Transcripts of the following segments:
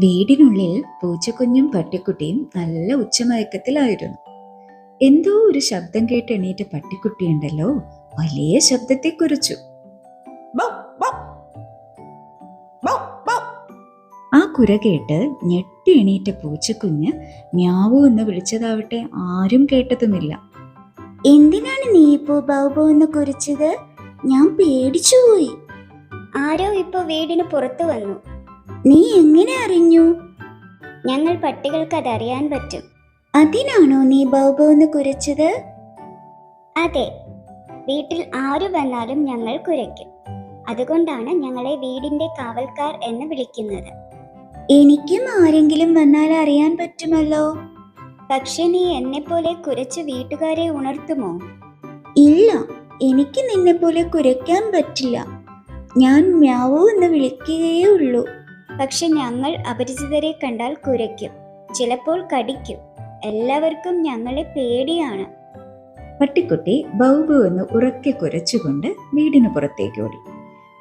വീടിനുള്ളിൽ പൂച്ചക്കുഞ്ഞും പട്ടിക്കുട്ടിയും നല്ല ഉച്ചമയക്കത്തിലായിരുന്നു. എന്തോ ഒരു ശബ്ദം കേട്ട് എണീറ്റ പട്ടിക്കുട്ടിയുണ്ടല്ലോ വലിയ ശബ്ദത്തെ കുറിച്ചു. ആ കുര കേട്ട് ഞെട്ടി എണീറ്റ പൂച്ചക്കുഞ്ഞ് മ്യാവൂ എന്ന് വിളിച്ചതാവട്ടെ ആരും കേട്ടതുമില്ല. എന്തിനാണ് നീ ഇപ്പോ ബൗബോ എന്ന് കുറിച്ചത്? ഞാൻ പേടിച്ചുപോയി. ആരോ ഇപ്പോ വീടിന് പുറത്തു വന്നു. നീ എങ്ങനെ അറിഞ്ഞു? ഞങ്ങൾ പട്ടികൾക്ക് അതറിയാൻ പറ്റും. അതിനാണോ നീ ബൗബോ എന്ന് കുരച്ചത്? അതെ, വീട്ടിൽ ആര് വന്നാലും ഞങ്ങൾ കുരയ്ക്കും. അതുകൊണ്ടാണ് ഞങ്ങളെ വീടിന്റെ കാവൽക്കാർ എന്ന് വിളിക്കുന്നത്. എനിക്കും ആരെങ്കിലും വന്നാൽ അറിയാൻ പറ്റുമല്ലോ. പക്ഷെ നീ എന്നെപ്പോലെ കുരച്ച് വീട്ടുകാരെ ഉണർത്തുമോ? ഇല്ല, എനിക്ക് നിന്നെപ്പോലെ കുരയ്ക്കാൻ പറ്റില്ല. ഞാൻ മ്യാവൂ എന്ന് വിളിക്കുകയേ ഉള്ളൂ. പക്ഷെ ഞങ്ങൾ അപരിചിതരെ കണ്ടാൽ കുരയ്ക്കും, ചിലപ്പോൾ കടിക്കും. എല്ലാവർക്കും ഞങ്ങളെ പേടിയാണ്. പട്ടിക്കുട്ടി ബൗബു എന്ന് ഉറക്കെ കുരച്ചുകൊണ്ട് വീടിന് പുറത്തേക്ക് ഓടി.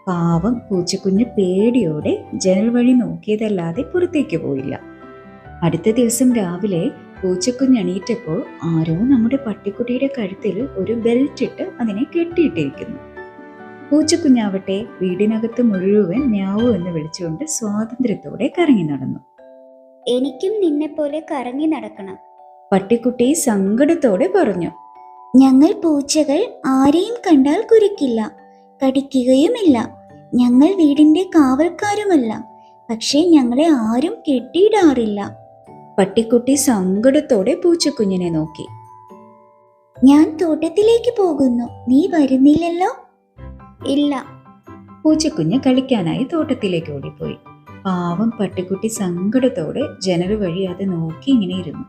പാവം പൂച്ചക്കുഞ്ഞ് പേടിയോടെ ജനൽ വഴി നോക്കിയതല്ലാതെ പുറത്തേക്ക് പോയില്ല. അടുത്ത ദിവസം രാവിലെ പൂച്ചക്കുഞ്ഞ് എണീറ്റപ്പോൾ ആരോ നമ്മുടെ പട്ടിക്കുട്ടിയുടെ കഴുത്തിൽ ഒരു ബെൽറ്റ് ഇട്ട് അതിനെ കെട്ടിയിട്ടിരിക്കുന്നു. പൂച്ചക്കുഞ്ഞാവട്ടെ വീടിനകത്ത് മുഴുവൻ മ്യാവൂ എന്ന് വിളിച്ചുകൊണ്ട് സ്വാതന്ത്ര്യത്തോടെ കറങ്ങി നടന്നു. എനിക്കും നിന്നെ പോലെ കറങ്ങി നടക്കണം, പട്ടിക്കുട്ടി സങ്കടത്തോടെ പറഞ്ഞു. ഞങ്ങൾ പൂച്ചകൾ ആരെയും കണ്ടാൽ കുരയ്ക്കില്ല, കടിക്കുകയുമില്ല. ഞങ്ങൾ വീടിന്റെ കാവൽക്കാരുമല്ല, പക്ഷേ ഞങ്ങളെ ആരും കെട്ടിയിടാറില്ല. പട്ടിക്കുട്ടി സങ്കടത്തോടെ പൂച്ചക്കുഞ്ഞിനെ നോക്കി. ഞാൻ തോട്ടത്തിലേക്ക് പോകുന്നു, നീ വരുന്നില്ലല്ലോ? ഇല്ല. പൂച്ചക്കുഞ്ഞ് കളിക്കാനായി തോട്ടത്തിലേക്ക് ഓടിപ്പോയി. പാവം പട്ടിക്കുട്ടി സങ്കടത്തോടെ ജനൽ വഴി അത് നോക്കി ഇങ്ങനെ ഇരുന്നു.